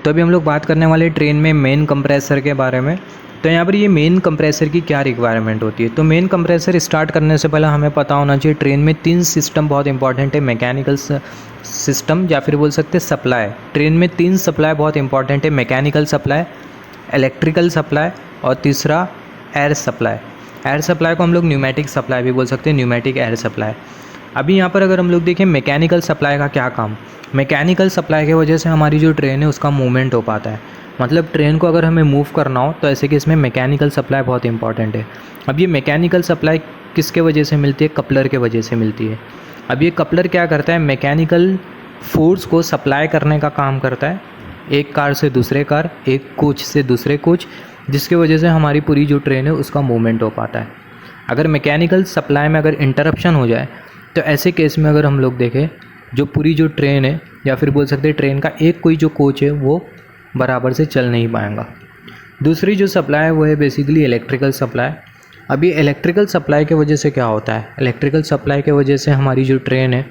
तो अभी हम लोग बात करने वाले ट्रेन में मेन कंप्रेसर के बारे में। तो यहाँ पर ये मेन कंप्रेसर की क्या रिक्वायरमेंट होती है। तो मेन कंप्रेसर स्टार्ट करने से पहले हमें पता होना चाहिए ट्रेन में 3 सिस्टम बहुत इंपॉर्टेंट है। मैकेनिकल सिस्टम या फिर बोल सकते हैं सप्लाई। ट्रेन में 3 सप्लाई बहुत इंपॉर्टेंट है, मैकेनिकल सप्लाई, इलेक्ट्रिकल सप्लाई और तीसरा एयर सप्लाई। एयर सप्लाई को हम लोग न्यूमेटिक सप्लाई भी बोल सकते हैं, न्यूमेटिक एयर सप्लाई। अभी यहाँ पर अगर हम लोग देखें मैकेनिकल सप्लाई का क्या काम, मैकेनिकल सप्लाई की वजह से हमारी जो ट्रेन है उसका मूवमेंट हो पाता है। मतलब ट्रेन को अगर हमें मूव करना हो तो ऐसे कि इसमें मैकेनिकल सप्लाई बहुत इंपॉर्टेंट है। अब ये मैकेनिकल सप्लाई किसके वजह से मिलती है, कपलर के वजह से मिलती है। अब ये कपलर क्या करता है, मैकेनिकल फोर्स को सप्लाई करने का काम करता है, एक कार से दूसरे कार, एक कोच से दूसरे कोच, जिसकी वजह से हमारी पूरी जो ट्रेन है उसका मूवमेंट हो पाता है। अगर मैकेनिकल सप्लाई में अगर इंटरप्शन हो जाए तो ऐसे केस में अगर हम लोग देखें जो पूरी जो ट्रेन है या फिर बोल सकते हैं ट्रेन का एक कोई जो कोच है वो बराबर से चल नहीं पाएगा। दूसरी जो सप्लाई है वो है बेसिकली इलेक्ट्रिकल सप्लाई। अभी इलेक्ट्रिकल सप्लाई के वजह से क्या होता है, इलेक्ट्रिकल सप्लाई के वजह से हमारी जो ट्रेन है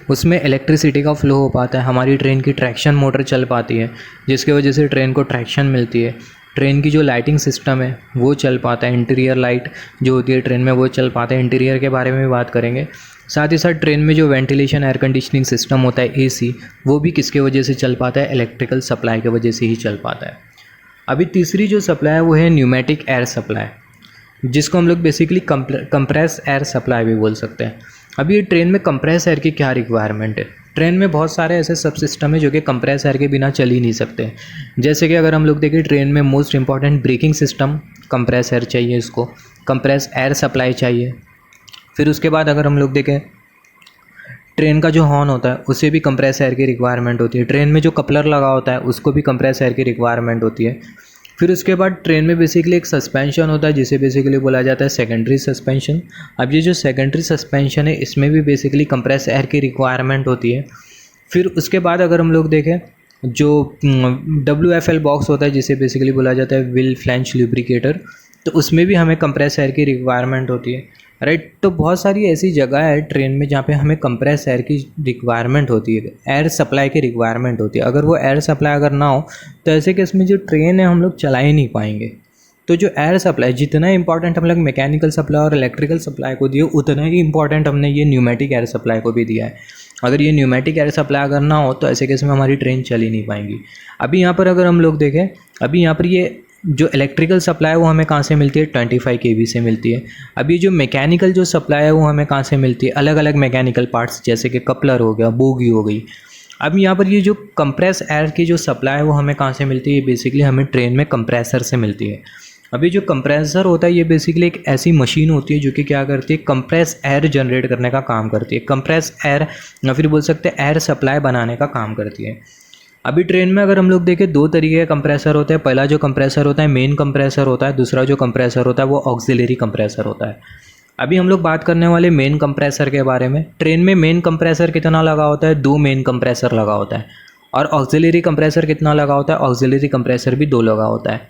उसमें इलेक्ट्रिसिटी का फ्लो हो पाता है, हमारी ट्रेन की ट्रैक्शन मोटर चल पाती है, जिसकी वजह से ट्रेन को ट्रैक्शन मिलती है। ट्रेन की जो लाइटिंग सिस्टम है वो चल पाता है, इंटीरियर लाइट जो होती है ट्रेन में वो चल पाता है, इंटीरियर के बारे में भी बात करेंगे। साथ ही साथ ट्रेन में जो वेंटिलेशन एयर कंडीशनिंग सिस्टम होता है एसी, वो भी किसके वजह से चल पाता है, इलेक्ट्रिकल सप्लाई की वजह से ही चल पाता है। अभी तीसरी जो सप्लाई है वो है न्यूमेटिक एयर सप्लाई, जिसको हम लोग बेसिकली कंप्रेस एयर सप्लाई भी बोल सकते हैं। अभी ये ट्रेन में कंप्रेस एयर की क्या रिक्वायरमेंट है, ट्रेन में बहुत सारे ऐसे सब सिस्टम है जो कि कंप्रेस एयर के बिना चल ही नहीं सकते। जैसे कि अगर हम लोग देखें ट्रेन में most important braking system, compress air चाहिए, इसको कंप्रेस एयर सप्लाई चाहिए। फिर उसके बाद अगर हम लोग देखें ट्रेन का जो हॉर्न होता है उसे भी कंप्रेस एयर की रिक्वायरमेंट होती है। ट्रेन में जो कपलर लगा होता है उसको भी कंप्रेस एयर की रिक्वायरमेंट होती है। फिर उसके बाद ट्रेन में बेसिकली एक सस्पेंशन होता है जिसे बेसिकली बोला जाता है सेकेंडरी सस्पेंशन। अब ये जो सेकेंडरी सस्पेंशन है इसमें भी बेसिकली कंप्रेस एयर की रिक्वायरमेंट होती है। फिर उसके बाद अगर हम लोग देखें जो WFL बॉक्स होता है जिसे बेसिकली बोला जाता है व्हील फ्लैंज लुब्रिकेटर, तो उसमें भी हमें कंप्रेस एयर की रिक्वायरमेंट होती है, राइट। तो बहुत सारी ऐसी जगह है ट्रेन में जहाँ पे हमें कंप्रेस एयर की रिक्वायरमेंट होती है, एयर सप्लाई की रिक्वायरमेंट होती है। अगर वो एयर सप्लाई अगर ना हो तो ऐसे केस में जो ट्रेन है हम लोग चला ही नहीं पाएंगे। तो जो एयर सप्लाई जितना इंपॉर्टेंट हम लोग मैकेनिकल सप्लाई और इलेक्ट्रिकल सप्लाई को दिए, उतना ही इंपॉर्टेंट हमने ये न्यूमेटिक एयर सप्लाई को भी दिया है। अगर ये न्यूमेटिक एयर सप्लाई अगर ना हो तो ऐसे केस में हमारी ट्रेन चल ही नहीं पाएंगी। अभी यहाँ पर अगर हम लोग देखें, अभी यहाँ पर ये जो इलेक्ट्रिकल सप्लाई है वो हमें कहाँ से मिलती है, 25 kV से मिलती है। अभी जो मैकेनिकल जो सप्लाई है वो हमें कहाँ से मिलती है, अलग अलग मैकेनिकल पार्ट्स जैसे कि कपलर हो गया, बोगी हो गई। अब यहाँ पर ये जो कंप्रेस एयर की जो सप्लाई है वो हमें कहाँ से मिलती है, बेसिकली हमें ट्रेन में कंप्रेसर से मिलती है। अभी जो कंप्रेसर होता है ये बेसिकली एक ऐसी मशीन होती है जो कि क्या करती है, कंप्रेस एयर जनरेट करने का काम करती है, कंप्रेस एयर या फिर बोल सकते हैं एयर सप्लाई बनाने का काम करती है। अभी ट्रेन में अगर हम लोग देखें 2 तरीके के कंप्रेसर होते हैं। पहला जो कंप्रेसर होता है मेन कंप्रेसर होता है, दूसरा जो कंप्रेसर होता है वो ऑक्सिलरी कंप्रेसर होता है। अभी हम लोग बात करने वाले मेन कंप्रेसर के बारे में। ट्रेन में मेन कंप्रेसर कितना लगा होता है, 2 मेन कंप्रेसर लगा होता है। और ऑक्सिलरी कंप्रेसर कितना लगा होता है, ऑक्सिलरी कंप्रेसर भी 2 लगा होता है।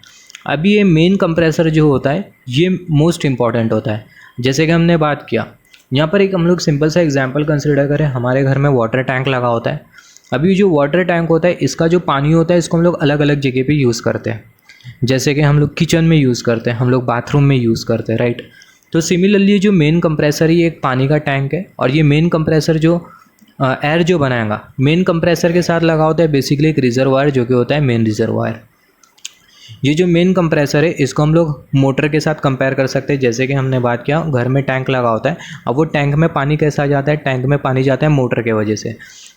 अभी ये मेन कंप्रेसर जो होता है ये मोस्ट इंपॉर्टेंट होता है। जैसे कि हमने बात किया, यहाँ पर एक हम लोग सिंपल सा एग्जाम्पल कंसिडर करें, हमारे घर में वाटर टैंक लगा होता है। अभी जो वाटर टैंक होता है इसका जो पानी होता है इसको हम लोग अलग अलग जगह पे यूज़ करते हैं। जैसे कि हम लोग किचन में यूज़ करते हैं, हम लोग बाथरूम में यूज़ करते हैं, राइट। तो सिमिलरली जो मेन कंप्रेसर ये एक पानी का टैंक है और ये मेन कंप्रेसर जो एयर जो बनाएगा मेन कंप्रेसर के साथ लगा होता है बेसिकली एक रिजर्वायर जो कि होता है मेन रिजर्वायर। ये जो मेन कंप्रेसर है इसको हम लोग मोटर के साथ कंपेयर कर सकते हैं। जैसे कि हमने बात किया घर में टैंक लगा होता है, अब वो टैंक में पानी कैसा जाता है, टैंक में पानी जाता है मोटर के वजह से।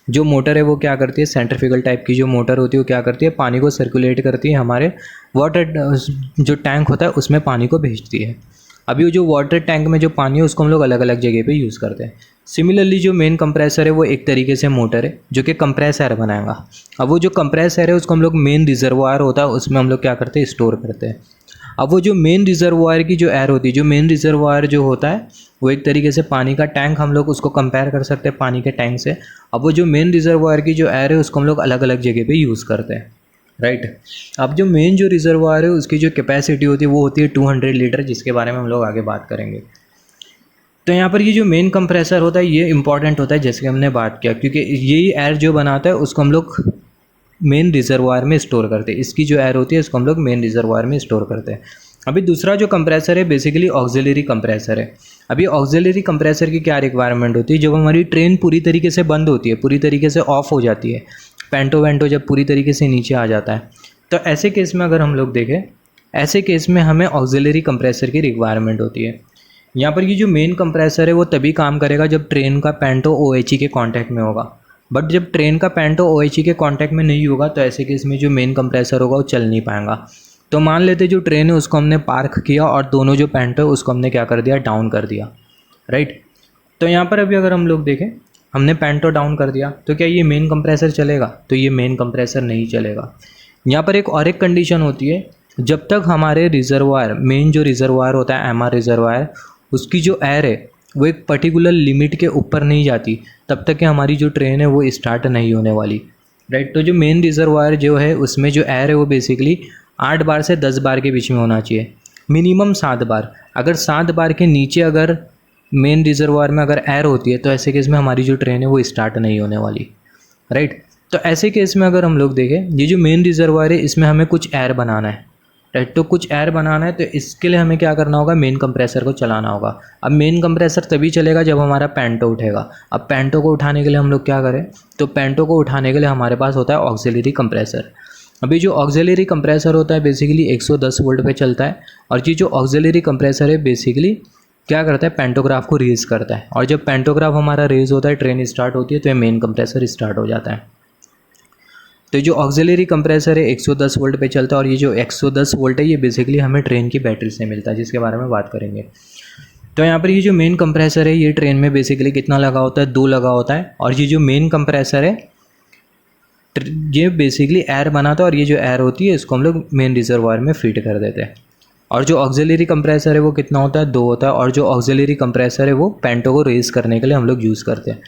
जो मोटर है वो क्या करती है, सेंट्रीफ्यूगल टाइप की जो मोटर होती है वो क्या करती है, पानी को सर्कुलेट करती है, हमारे वाटर जो टैंक होता है उसमें पानी को भेजती है। अभी वो जो वाटर टैंक में जो पानी है उसको हम लोग अलग अलग जगह पे यूज़ करते हैं। सिमिलरली जो मेन कंप्रेसर है वो एक तरीके से मोटर है जो कि कंप्रेस एयर बनाएगा। अब वो जो कंप्रेस एयर है उसको हम लोग मेन रिजर्वायर होता है उसमें हम लोग क्या करते हैं, स्टोर करते हैं। अब वो जो मेन रिजर्वायर की जो एयर होती है, जो मेन रिजर्वायर जो होता है वो एक तरीके से पानी का टैंक, हम लोग उसको कंपेयर कर सकते हैं पानी के टैंक से। अब वो जो मेन रिजर्वायर की जो एयर है उसको हम लोग अलग अलग जगह पे यूज़ करते हैं, राइट। अब जो मेन जो रिजर्वायर है उसकी जो कैपेसिटी होती है वो होती है 200 लीटर, जिसके बारे में हम लोग आगे बात करेंगे। तो यहाँ पर ये जो मेन कंप्रेसर होता है ये इंपॉर्टेंट होता है जैसे कि हमने बात किया, क्योंकि यही एयर जो बनाता है उसको हम लोग मेन रिजर्वायर में स्टोर करते हैं। इसकी जो एयर होती है इसको हम लोग मेन रिजर्वायर में स्टोर करते हैं। अभी दूसरा जो कंप्रेसर है बेसिकली ऑक्सिलरी कंप्रेसर है। अभी ऑक्सिलरी कंप्रेसर की क्या रिक्वायरमेंट होती है, जब हमारी ट्रेन पूरी तरीके से बंद होती है, पूरी तरीके से ऑफ हो जाती है, पेंटो वेंटो जब पूरी तरीके से नीचे आ जाता है, तो ऐसे केस में अगर हम लोग देखें, ऐसे केस में हमें ऑक्सिलरी कंप्रेसर की रिक्वायरमेंट होती है। यहाँ पर ये जो मेन कंप्रेसर है वो तभी काम करेगा जब ट्रेन का पेंटो OHE के कांटेक्ट में होगा। बट जब ट्रेन का पेंटो OHE के कांटेक्ट में नहीं होगा तो ऐसे केस में जो मेन कंप्रेसर होगा वो चल नहीं पाएगा। तो मान लेते जो ट्रेन है उसको हमने पार्क किया और दोनों जो पेंटो है उसको हमने क्या कर दिया, डाउन कर दिया, राइट। तो यहाँ पर अभी अगर हम लोग देखें, हमने पेंटो डाउन कर दिया तो क्या ये मेन कंप्रेसर चलेगा? तो ये मेन कंप्रेसर नहीं चलेगा। यहाँ पर एक और एक कंडीशन होती है, जब तक हमारे रिजर्वायर, मेन जो रिजर्वायर होता है MR रिजर्वायर, उसकी जो एयर है वो एक पर्टिकुलर लिमिट के ऊपर नहीं जाती, तब तक कि हमारी जो ट्रेन है वो स्टार्ट नहीं होने वाली, राइट। तो जो मेन रिजर्वायर जो है उसमें जो एयर है वो बेसिकली 8 बार से 10 बार के बीच में होना चाहिए, मिनिमम 7 बार। अगर 7 बार के नीचे अगर मेन रिजर्वायर में अगर एयर होती है तो ऐसे केस में हमारी जो ट्रेन है वो स्टार्ट नहीं होने वाली, राइट। तो ऐसे केस में अगर हम लोग देखें, ये जो मेन रिजर्वायर है इसमें हमें कुछ एयर बनाना है, राइट। तो कुछ एयर बनाना है तो इसके लिए हमें क्या करना होगा, मेन कंप्रेसर को चलाना होगा। अब मेन कंप्रेसर तभी चलेगा जब हमारा पेंटो उठेगा। अब पेंटो को उठाने के लिए हम लोग क्या करें, तो पेंटो को उठाने के लिए हमारे पास होता है ऑक्सिलरी कंप्रेसर। अभी जो ऑक्सिलरी कंप्रेसर होता है बेसिकली 110 वोल्ट पे चलता है, और ये जो ऑक्सिलरी कंप्रेसर है बेसिकली क्या करता है, पेंटोग्राफ को रेज करता है, और जब पेंटोग्राफ हमारा रेज होता है, ट्रेन स्टार्ट होती है, तो ये मेन कंप्रेसर स्टार्ट हो जाता है। तो जो ऑक्सिलरी कंप्रेसर है 110 वोल्ट पे चलता है, और ये जो 110 वोल्ट है ये बेसिकली हमें ट्रेन की बैटरी से मिलता है, जिसके बारे में बात करेंगे। तो यहाँ पर ये जो मेन कंप्रेसर है ये ट्रेन में बेसिकली कितना लगा होता है, 2 लगा होता है। और ये जो मेन कंप्रेसर है ये बेसिकली एयर बनाता है, और ये जो एयर होती है इसको हम लोग मेन रिजर्वायर में फीड कर देते हैं। और जो ऑक्सिलरी कंप्रेसर है वो कितना होता है, 2 होता है। और जो ऑक्सिलरी कंप्रेसर है वो पेंटो को रेज करने के लिए हम लोग यूज़ करते हैं।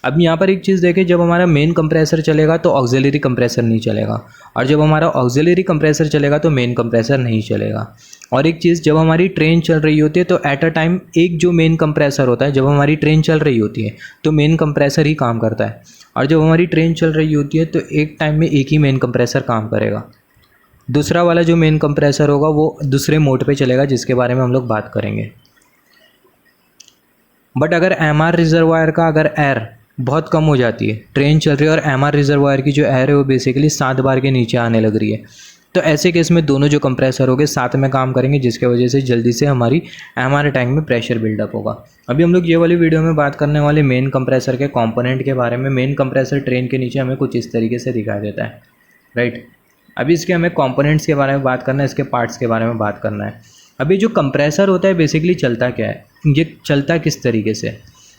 अब यहाँ पर एक चीज़ देखें, जब हमारा मेन कंप्रेसर चलेगा तो ऑक्सिलरी कंप्रेसर नहीं चलेगा, और जब हमारा ऑक्सिलरी कंप्रेसर चलेगा तो मेन कंप्रेसर नहीं चलेगा। और एक चीज़, जब हमारी ट्रेन चल रही होती है तो एट अ टाइम एक जो मेन कंप्रेसर होता है, जब हमारी ट्रेन चल रही होती है तो मेन कंप्रेसर ही काम करता है, और जब हमारी ट्रेन चल रही होती है तो एक टाइम में एक ही मेन कंप्रेसर काम करेगा। दूसरा वाला जो मेन कंप्रेसर होगा वो दूसरे मोड पे चलेगा, जिसके बारे में हम लोग बात करेंगे। बट अगर MR रिजर्वायर का अगर एयर बहुत कम हो जाती है, ट्रेन चल रही है और MR रिजर्वायर की जो एयर है वो बेसिकली 7 बार के नीचे आने लग रही है, तो ऐसे केस में दोनों जो कंप्रेसर होंगे साथ में काम करेंगे, जिसके वजह से जल्दी से हमारी MR टैंक में प्रेशर बिल्डअप होगा। अभी हम लोग ये वाली वीडियो में बात करने वाले मेन कंप्रेसर के कंपोनेंट के बारे में। मेन कंप्रेसर ट्रेन के नीचे हमें कुछ इस तरीके से दिखाई देता है, राइट। अभी इसके हमें कंपोनेंट्स के बारे में बात करना है, इसके पार्ट्स के बारे में बात करना है। अभी जो कंप्रेसर होता है बेसिकली चलता क्या है, ये चलता किस तरीके से,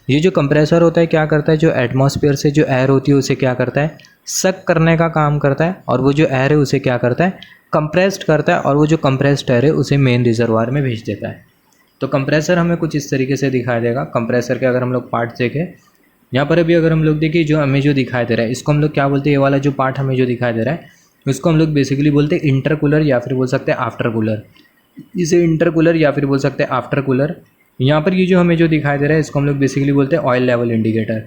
ये जो कंप्रेसर होता है क्या करता है, जो एटमॉस्फेयर से जो एयर होती है उसे क्या करता है, सक करने का काम करता है, और वो जो एयर है उसे क्या करता है, कंप्रेस्ड करता है, और वो जो कंप्रेस्ड एयर है उसे मेन रिजर्वायर में भेज देता है। तो कंप्रेसर हमें कुछ इस तरीके से दिखाई देगा। कंप्रेसर के अगर हम लोग पार्ट्स देखें, यहाँ पर अभी अगर हम लोग देखें जो हमें जो दिखाई दे रहा है इसको हम लोग क्या बोलते हैं, ये वाला जो पार्ट हमें जो दिखाई दे रहा है उसको हम लोग बेसिकली बोलते हैं इंटरकूलर, या फिर बोल सकते हैं आफ्टर कूलर। इसे इंटरकूलर या फिर बोल सकते हैं आफ्टर कूलर। यहाँ पर ये जो हमें जो दिखाई दे रहा है इसको हम लोग बेसिकली बोलते हैं ऑयल लेवल इंडिकेटर।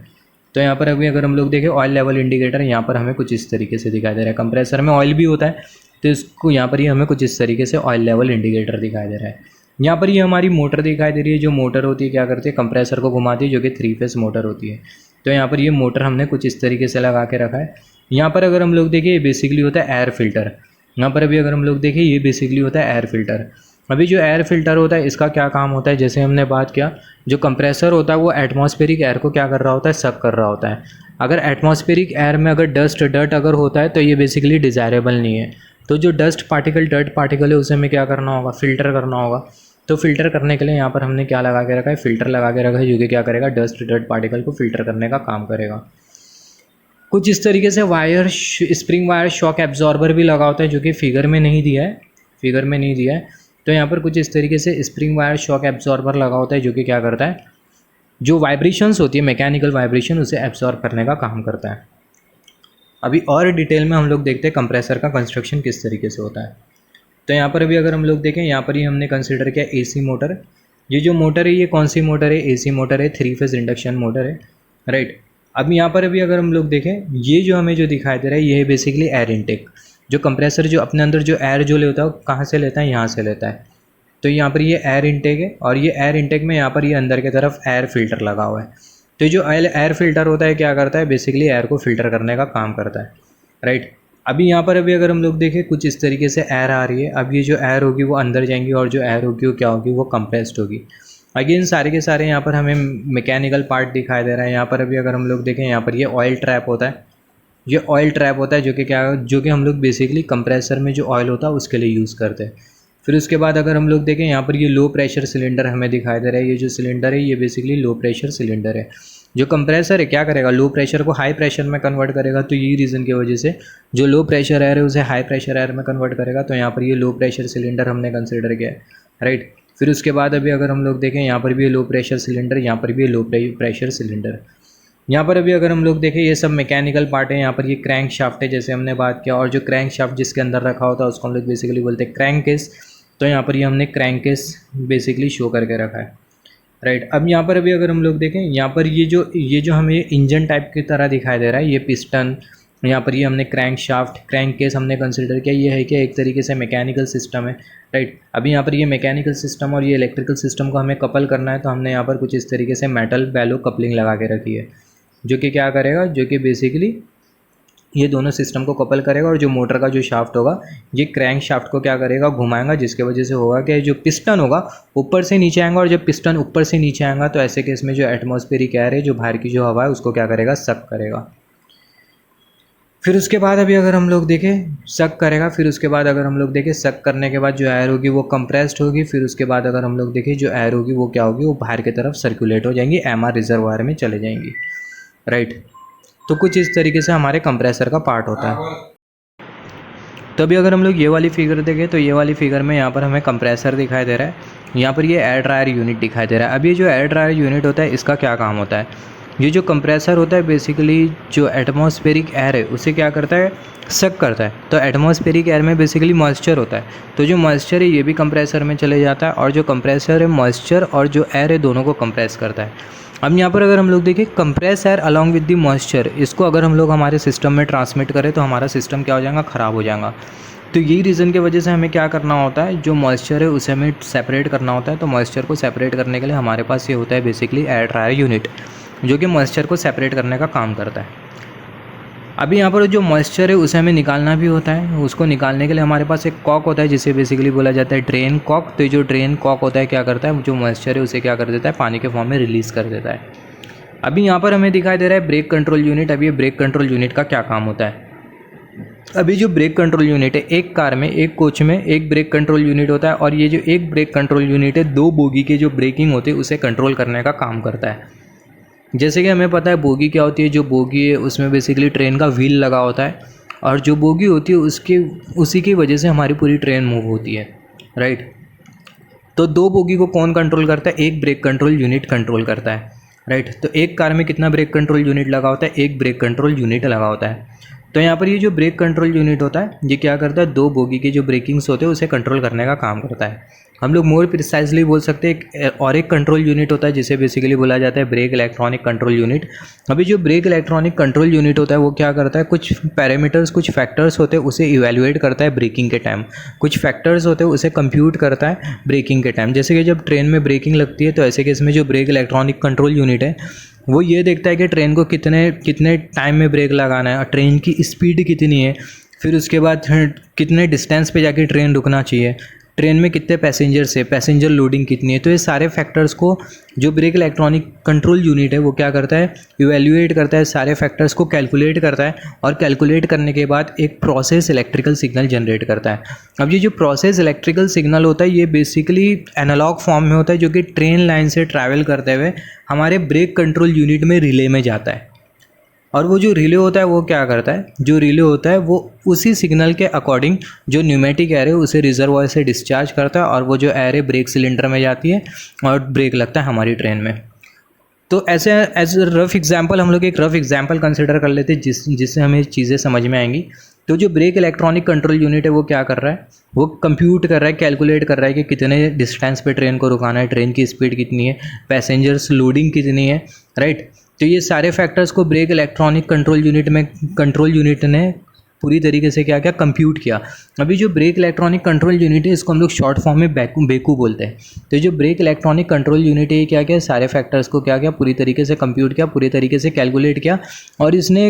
तो यहाँ पर अभी अगर हम लोग देखें ऑयल लेवल इंडिकेटर, यहाँ पर हमें कुछ इस तरीके से दिखाई दे रहा है। कंप्रेसर में ऑयल भी होता है तो इसको यहाँ पर ये हमें कुछ इस तरीके से ऑयल लेवल इंडिकेटर दिखाई दे रहा है। यहाँ पर ये हमारी मोटर दिखाई दे रही है। जो मोटर होती है क्या करती है, कंप्रेसर को घुमाती है, जो कि 3 फेस मोटर होती है। तो यहाँ पर ये मोटर हमने कुछ इस तरीके से लगा के रखा है। यहाँ पर अगर हम लोग देखें ये बेसिकली होता है एयर फिल्टर। यहाँ पर अभी अगर हम लोग देखें ये बेसिकली होता है एयर फिल्टर। अभी जो एयर फिल्टर होता है इसका क्या काम होता है, जैसे हमने बात किया जो कंप्रेसर होता है वो एटमॉस्फेरिक एयर को क्या कर रहा होता है, सक कर रहा होता है। अगर एटमॉस्फेरिक एयर में अगर डर्ट अगर होता है तो ये बेसिकली डिज़ायरेबल नहीं है। तो जो डर्ट पार्टिकल है उसे हमें क्या करना होगा, फ़िल्टर करना होगा। तो फ़िल्टर करने के लिए यहाँ पर हमने क्या लगा के रखा है, फ़िल्टर लगा के रखा है, जो कि क्या करेगा, डर्ट पार्टिकल को फ़िल्टर करने का काम करेगा। कुछ इस तरीके से wire, spring wire shock absorber भी लगा होता है, जो कि फिगर में नहीं दिया है। तो यहाँ पर कुछ इस तरीके से स्प्रिंग वायर शॉक एब्जॉर्बर लगा होता है, जो कि क्या करता है, जो वाइब्रेशंस होती है मैकेनिकल वाइब्रेशन उसे एब्जॉर्ब करने का काम करता है। अभी और डिटेल में हम लोग देखते हैं कंप्रेसर का कंस्ट्रक्शन किस तरीके से होता है। तो यहाँ पर अभी अगर हम लोग देखें, यहाँ पर ही हमने कंसिडर किया AC मोटर। ये जो मोटर है ये कौन सी मोटर है, AC मोटर है, 3 फेज इंडक्शन मोटर है, राइट। अब यहाँ पर अभी अगर हम लोग देखें, ये जो हमें जो दिखाई दे रहा है ये है बेसिकली एयर इनटेक। जो कंप्रेसर जो अपने अंदर जो एयर जो लेता है वो कहाँ से लेता है, यहाँ से लेता है। तो यहाँ पर ये एयर इनटेक है और ये एयर इनटेक में यहाँ पर ये अंदर की तरफ एयर फिल्टर लगा हुआ है। तो ये जो एयर फिल्टर होता है क्या करता है, बेसिकली एयर को फिल्टर करने का काम करता है, राइट। अभी यहाँ पर अभी अगर हम लोग देखें कुछ इस तरीके से एयर आ रही है। अब ये जो एयर होगी वो अंदर जाएंगी और जो एयर होगी वो क्या होगी, वो कंप्रेस्ड होगी। अगेन सारे के सारे यहाँ पर हमें मैकेनिकल पार्ट दिखाई दे रहा है। यहाँ पर अभी अगर हम लोग देखें, यहाँ पर ये ऑयल ट्रैप होता है। ये ऑयल ट्रैप होता है जो कि हम लोग बेसिकली कंप्रेसर में जो ऑयल होता है उसके लिए यूज़ करते हैं। फिर उसके बाद अगर हम लोग देखें, यहाँ पर ये लो प्रेशर सिलेंडर हमें दिखाई दे रहा है। ये जो सिलेंडर है ये बेसिकली लो प्रेशर सिलेंडर है। जो कंप्रेसर है क्या करेगा, लो प्रेशर को हाई प्रेशर में कन्वर्ट करेगा। तो यही रीज़न की वजह से जो लो प्रेशर एयर है उसे हाई प्रेशर एयर में कन्वर्ट करेगा। तो यहाँ पर ये लो प्रेशर सिलेंडर हमने कंसिडर किया है, राइट। फिर उसके बाद अभी अगर हम लोग देखें, यहाँ पर भी लो प्रेशर सिलेंडर, यहाँ पर भी लो प्रेशर सिलेंडर। यहाँ पर अभी अगर हम लोग देखें ये सब मैकेनिकल पार्ट है। यहाँ पर ये क्रैंक शाफ्ट है जैसे हमने बात किया, और जो क्रैंक शाफ्ट जिसके अंदर रखा होता है उसको हम लोग बेसिकली बोलते हैं क्रैंक केस। तो यहाँ पर ये हमने क्रैंक केस बेसिकली शो करके रखा है, राइट। अब यहाँ पर अभी अगर हम लोग देखें, यहाँ पर ये जो हमें इंजन टाइप की तरह दिखाई दे रहा है, ये पिस्टन, यहाँ पर ये हमने क्रैंक शाफ्ट, क्रैंक केस हमने कंसिडर किया। ये है कि एक तरीके से मैकेनिकल सिस्टम है, राइट। अभी यहाँ पर ये मैकेनिकल सिस्टम और ये इलेक्ट्रिकल सिस्टम को हमें कपल करना है। तो हमने यहाँ पर कुछ इस तरीके से मेटल बैलो कपलिंग लगा के रखी है, जो कि क्या करेगा, जो कि बेसिकली ये दोनों सिस्टम को कपल करेगा। और जो मोटर का जो शाफ्ट होगा ये क्रैंक शाफ्ट को क्या करेगा, घुमाएगा, जिसके वजह से होगा कि जो पिस्टन होगा ऊपर से नीचे आएगा। और जब पिस्टन ऊपर से नीचे आएगा तो ऐसे केस में जो एटमॉस्फेरिक एयर है, जो बाहर की जो हवा है, उसको क्या करेगा, सक करेगा। फिर उसके बाद अभी अगर हम लोग देखें, सक करेगा। फिर उसके बाद अगर हम लोग देखें, सक करने के बाद जो एयर होगी वो कंप्रेस्ड होगी। फिर उसके बाद अगर हम लोग देखें, जो एयर होगी वो क्या होगी, वो बाहर की तरफ सर्कुलेट हो जाएंगी, एमआर रिजर्वायर में चले जाएंगी, राइट। तो कुछ इस तरीके से हमारे कंप्रेसर का पार्ट होता है। तो अभी अगर हम लोग ये वाली फिगर देखें, तो ये वाली फिगर में यहाँ पर हमें कंप्रेसर दिखाई दे रहा है। यहाँ पर ये एयर ड्रायर यूनिट दिखाई दे रहा है। अब ये जो एयर ड्रायर यूनिट होता है इसका क्या काम होता है, ये जो कंप्रेसर होता है बेसिकली जो एटमॉस्फेरिक एयर है उसे क्या करता है, सक करता है। तो एटमॉस्फेरिक एयर में बेसिकली मॉइस्चर होता है। तो जो मॉइस्चर है ये भी कंप्रेसर में चले जाता है, और जो कंप्रेसर है मॉइस्चर और जो एयर है दोनों को कंप्रेस करता है। अब यहाँ पर अगर हम लोग देखें, compress air along with the moisture, इसको अगर हम लोग हमारे सिस्टम में ट्रांसमिट करें तो हमारा सिस्टम क्या हो जाएगा, ख़राब हो जाएगा। तो यही रीज़न की वजह से हमें क्या करना होता है, जो मॉइस्चर है उसे हमें सेपरेट करना होता है। तो मॉइस्चर को सेपरेट करने के लिए हमारे पास ये होता है बेसिकली एयर ड्रायर यूनिट, जो कि मॉइस्चर को सेपरेट करने का काम करता है। अभी यहाँ पर जो मॉइस्चर है उसे हमें निकालना भी होता है। उसको निकालने के लिए हमारे पास एक कॉक होता है जिसे बेसिकली बोला जाता है ड्रेन कॉक। तो जो ड्रेन कॉक होता है क्या करता है, जो मॉइस्चर है उसे क्या कर देता है, पानी के फॉर्म में रिलीज़ कर देता है। अभी यहाँ पर हमें दिखाई दे रहा है ब्रेक कंट्रोल यूनिट। अभी ये ब्रेक कंट्रोल यूनिट का क्या काम होता है, अभी जो ब्रेक कंट्रोल यूनिट है, एक कार में, एक कोच में एक ब्रेक कंट्रोल यूनिट होता है। और ये जो एक ब्रेक कंट्रोल यूनिट है, दो बोगी के जो ब्रेकिंग होती है उसे कंट्रोल करने का काम करता है। जैसे कि हमें पता है बोगी क्या होती है, जो बोगी है उसमें बेसिकली ट्रेन का व्हील लगा होता है, और जो बोगी होती है उसी की वजह से हमारी पूरी ट्रेन मूव होती है, राइट। तो दो बोगी को कौन कंट्रोल करता है, एक ब्रेक कंट्रोल यूनिट कंट्रोल करता है, राइट। तो एक कार में कितना ब्रेक कंट्रोल यूनिट लगा होता है, एक ब्रेक कंट्रोल यूनिट लगा होता है। तो यहाँ पर ये जो ब्रेक कंट्रोल यूनिट होता है ये क्या करता है, दो बोगी के जो ब्रेकिंग्स होते हैं उसे कंट्रोल करने का काम करता है। हम लोग मोर प्रिसाइजली बोल सकते हैं और एक कंट्रोल यूनिट होता है जिसे बेसिकली बोला जाता है ब्रेक इलेक्ट्रॉनिक कंट्रोल यूनिट। अभी जो ब्रेक इलेक्ट्रॉनिक कंट्रोल यूनिट होता है वो क्या करता है, कुछ पैरामीटर्स, कुछ फैक्टर्स होते हैं उसे इवैल्यूएट करता है ब्रेकिंग के टाइम। कुछ फैक्टर्स होते हैं उसे कंप्यूट करता है ब्रेकिंग के टाइम। जैसे कि जब ट्रेन में ब्रेकिंग लगती है तो ऐसे केस में जो ब्रेक इलेक्ट्रॉनिक कंट्रोल यूनिट है वो ये देखता है कि ट्रेन को कितने टाइम में ब्रेक लगाना है और ट्रेन की स्पीड कितनी है। फिर उसके बाद कितने डिस्टेंस पे जाके ट्रेन रुकना चाहिए, ट्रेन में कितने पैसेंजर्स है, पैसेंजर लोडिंग कितनी है। तो ये सारे फैक्टर्स को जो ब्रेक इलेक्ट्रॉनिक कंट्रोल यूनिट है वो क्या करता है, इवैल्यूएट करता है, सारे फैक्टर्स को कैलकुलेट करता है, और कैलकुलेट करने के बाद एक प्रोसेस इलेक्ट्रिकल सिग्नल जनरेट करता है। अब ये जो प्रोसेस इलेक्ट्रिकल सिग्नल होता है ये बेसिकली एनालॉग फॉर्म में होता है, जो कि ट्रेन लाइन से ट्रैवल करते हुए हमारे ब्रेक कंट्रोल यूनिट में रिले में जाता है। और वो जो रिले होता है वो क्या करता है, जो रिले होता है वो उसी सिग्नल के अकॉर्डिंग जो न्यूमेटिक एयर है उसे रिजर्वॉयर से डिस्चार्ज करता है, और वो जो एयर है ब्रेक सिलेंडर में जाती है और ब्रेक लगता है हमारी ट्रेन में। तो ऐसे एज रफ एग्जांपल हम लोग एक रफ एग्जांपल कंसिडर कर लेते हैं जिससे हमें चीज़ें समझ में आएंगी। तो जो ब्रेक इलेक्ट्रॉनिक कंट्रोल यूनिट है वो क्या कर रहा है, वो कंप्यूट कर रहा है, कैलकुलेट कर रहा है कि कितने डिस्टेंस पे ट्रेन को रुकाना है, ट्रेन की स्पीड कितनी है, पैसेंजर्स लोडिंग कितनी है, राइट। तो ये सारे फैक्टर्स को ब्रेक इलेक्ट्रॉनिक कंट्रोल यूनिट ने पूरी तरीके से क्या क्या कंप्यूट किया। अभी जो ब्रेक इलेक्ट्रॉनिक कंट्रोल यूनिट है इसको हम लोग शॉर्ट फॉर्म में बेकू बोलते हैं। तो जो ब्रेक इलेक्ट्रॉनिक कंट्रोल यूनिट है ये क्या क्या सारे फैक्टर्स को क्या क्या पूरी तरीके से कंप्यूट किया, पूरी तरीके से कैलकुलेट किया और इसने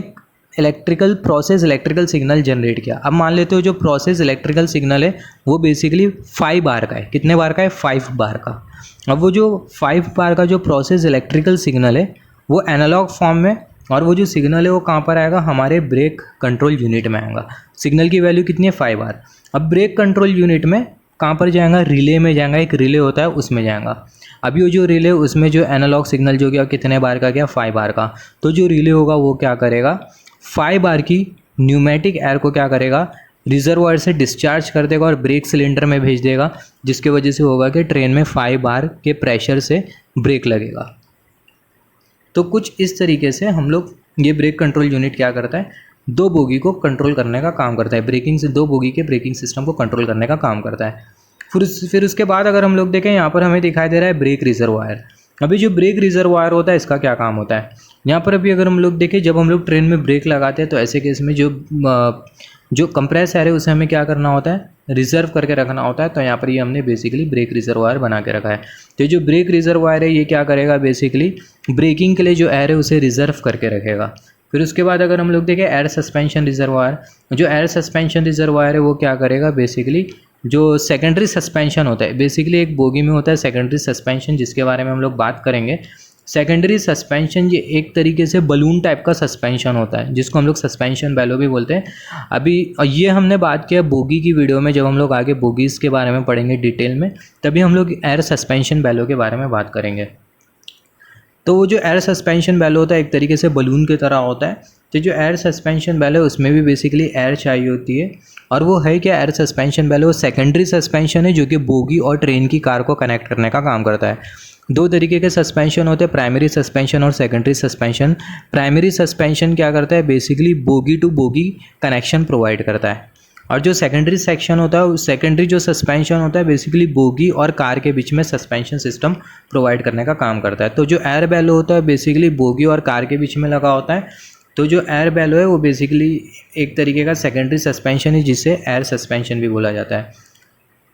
इलेक्ट्रिकल सिग्नल जनरेट किया। अब मान लेते हो जो प्रोसेस इलेक्ट्रिकल सिग्नल है वो बेसिकली 5 बार का है। कितने बार का है? 5 बार का। अब वो जो 5 बार का जो प्रोसेस इलेक्ट्रिकल सिग्नल है वो एनालॉग फॉर्म में, और वो जो सिग्नल है वो कहाँ पर आएगा? हमारे ब्रेक कंट्रोल यूनिट में आएगा। सिग्नल की वैल्यू कितनी है? 5 बार। अब ब्रेक कंट्रोल यूनिट में कहाँ पर जाएगा? रिले में जाएगा। एक रिले होता है उसमें जाएगा। अभी वो जो रिले उसमें जो एनालॉग सिग्नल जो गया कितने बार का गया? 5 बार का। तो जो रिले होगा वो क्या करेगा? 5 बार की न्यूमेटिक एयर को क्या करेगा? रिजर्वायर से डिस्चार्ज कर देगा और ब्रेक सिलेंडर में भेज देगा, जिसकी वजह से होगा कि ट्रेन में 5 बार के प्रेशर से ब्रेक लगेगा। तो कुछ इस तरीके से हम लोग ये ब्रेक कंट्रोल यूनिट क्या करता है? 2 बोगी को कंट्रोल करने का काम करता है। ब्रेकिंग से 2 बोगी के ब्रेकिंग सिस्टम को कंट्रोल करने का काम करता है। फिर उसके बाद अगर हम लोग देखें यहाँ पर हमें दिखाई दे रहा है ब्रेक रिजर्वायर। अभी जो ब्रेक रिजर्वायर होता है इसका क्या काम होता है? यहाँ पर अभी अगर हम लोग देखें जब हम लोग ट्रेन में ब्रेक लगाते हैं तो ऐसे केस में जो कंप्रेस एयर है उसे हमें क्या करना होता है? रिजर्व करके रखना होता है। तो यहाँ पर ये हमने बेसिकली ब्रेक रिजर्वायर बना के रखा है। तो जो ब्रेक रिजर्वायर है ये क्या करेगा? बेसिकली ब्रेकिंग के लिए जो एयर है उसे रिजर्व करके रखेगा। फिर उसके बाद अगर हम लोग देखें एयर सस्पेंशन रिजर्वायर, जो एयर सस्पेंशन रिजर्वायर है वो क्या करेगा? बेसिकली जो सेकेंडरी सस्पेंशन होता है, बेसिकली एक बोगी में होता है सेकेंडरी सस्पेंशन, जिसके बारे में हम लोग बात करेंगे। सेकेंडरी सस्पेंशन ये एक तरीके से बलून टाइप का सस्पेंशन होता है, जिसको हम लोग सस्पेंशन बेलो भी बोलते हैं। अभी ये हमने बात किया बोगी की वीडियो में, जब हम लोग आगे बोगीज़ के बारे में पढ़ेंगे डिटेल में, तभी हम लोग एयर सस्पेंशन बेलो के बारे में बात करेंगे। तो वो जो एयर सस्पेंशन बेलो होता है एक तरीके से बलून की तरह होता है। तो जो एयर सस्पेंशन बेलो है उसमें भी बेसिकली एयर चाहिए होती है। और वो है क्या? एयर सस्पेंशन बेलो सेकेंडरी सस्पेंशन है जो कि बोगी और ट्रेन की कार को कनेक्ट करने का काम करता है। 2 तरीके के सस्पेंशन होते हैं, प्राइमरी सस्पेंशन और सेकेंडरी सस्पेंशन। प्राइमरी सस्पेंशन क्या करता है? Basically bogie to bogie connection provide करता है। और जो सेकेंडरी सेक्शन होता है, सेकेंडरी जो सस्पेंशन होता है बेसिकली बोगी और कार के बीच में सस्पेंशन सिस्टम प्रोवाइड करने का काम करता है। तो जो एयर बैलो होता है बेसिकली बोगी और कार के बीच में लगा होता है। तो जो एयर बैलो है वो बेसिकली एक तरीके का सेकेंडरी सस्पेंशन है, जिसे एयर सस्पेंशन भी बोला जाता है।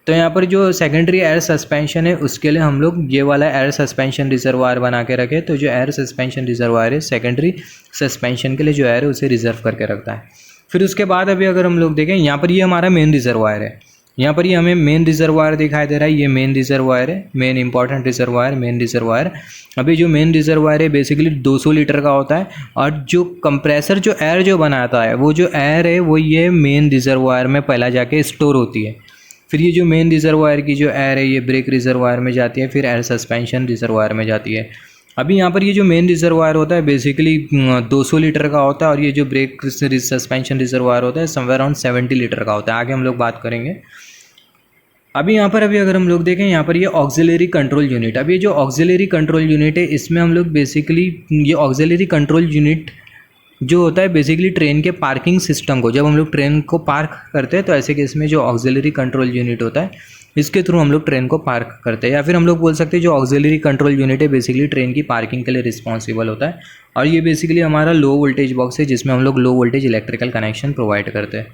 तो यहाँ पर जो सेकेंडरी एयर सस्पेंशन है उसके लिए हम लोग ये वाला एयर सस्पेंशन रिजर्वायर बना के रखे। तो जो एयर सस्पेंशन रिजर्वायर है सेकेंडरी सस्पेंशन के लिए जो एयर है उसे रिजर्व करके रखता है। फिर उसके बाद अभी अगर हम लोग देखें यहाँ पर ये हमारा मेन रिजर्वायर है। यहाँ पर ये हमें मेन रिजर्वायर दिखाई दे रहा है। ये मेन रिजर्वायर है, main important reservoir, main reservoir. अभी जो मेन रिजर्वायर है बेसिकली 200 लीटर का होता है। और जो कंप्रेसर जो एयर जो बनाता है वो जो एयर है वो ये मेन रिजर्वायर में पहला जाके स्टोर होती है। फिर ये जो मेन रिजर्वायर की जो एयर है ये ब्रेक रिजर्वायर में जाती है, फिर एयर सस्पेंशन रिजर्वायर में जाती है। अभी यहाँ पर ये जो मेन रिजर्वायर होता है बेसिकली 200 लीटर का होता है, और ये जो ब्रेक सस्पेंशन रिजर्वायर होता है समवेयर अराउंड 70 लीटर का होता है। आगे हम लोग बात करेंगे। अभी यहाँ पर अगर हम लोग देखें यहाँ पर ये ऑक्सिलरी कंट्रोल यूनिट। अब ये जो ऑक्सिलरी कंट्रोल यूनिट है इसमें हम लोग बेसिकली ये ऑक्सिलरी कंट्रोल यूनिट जो होता है बेसिकली ट्रेन के पार्किंग सिस्टम को, जब हम लोग ट्रेन को पार्क करते हैं तो ऐसे केस में जो ऑक्सिलरी कंट्रोल यूनिट होता है इसके थ्रू हम लोग ट्रेन को पार्क करते हैं। या फिर हम लोग बोल सकते हैं जो ऑक्सिलरी कंट्रोल यूनिट है बेसिकली ट्रेन की पार्किंग के लिए रिस्पॉन्सिबल होता है। और ये बेसिकली हमारा लो वोल्टेज बॉक्स है जिसमें हम लोग low voltage electrical connection provide करते हैं।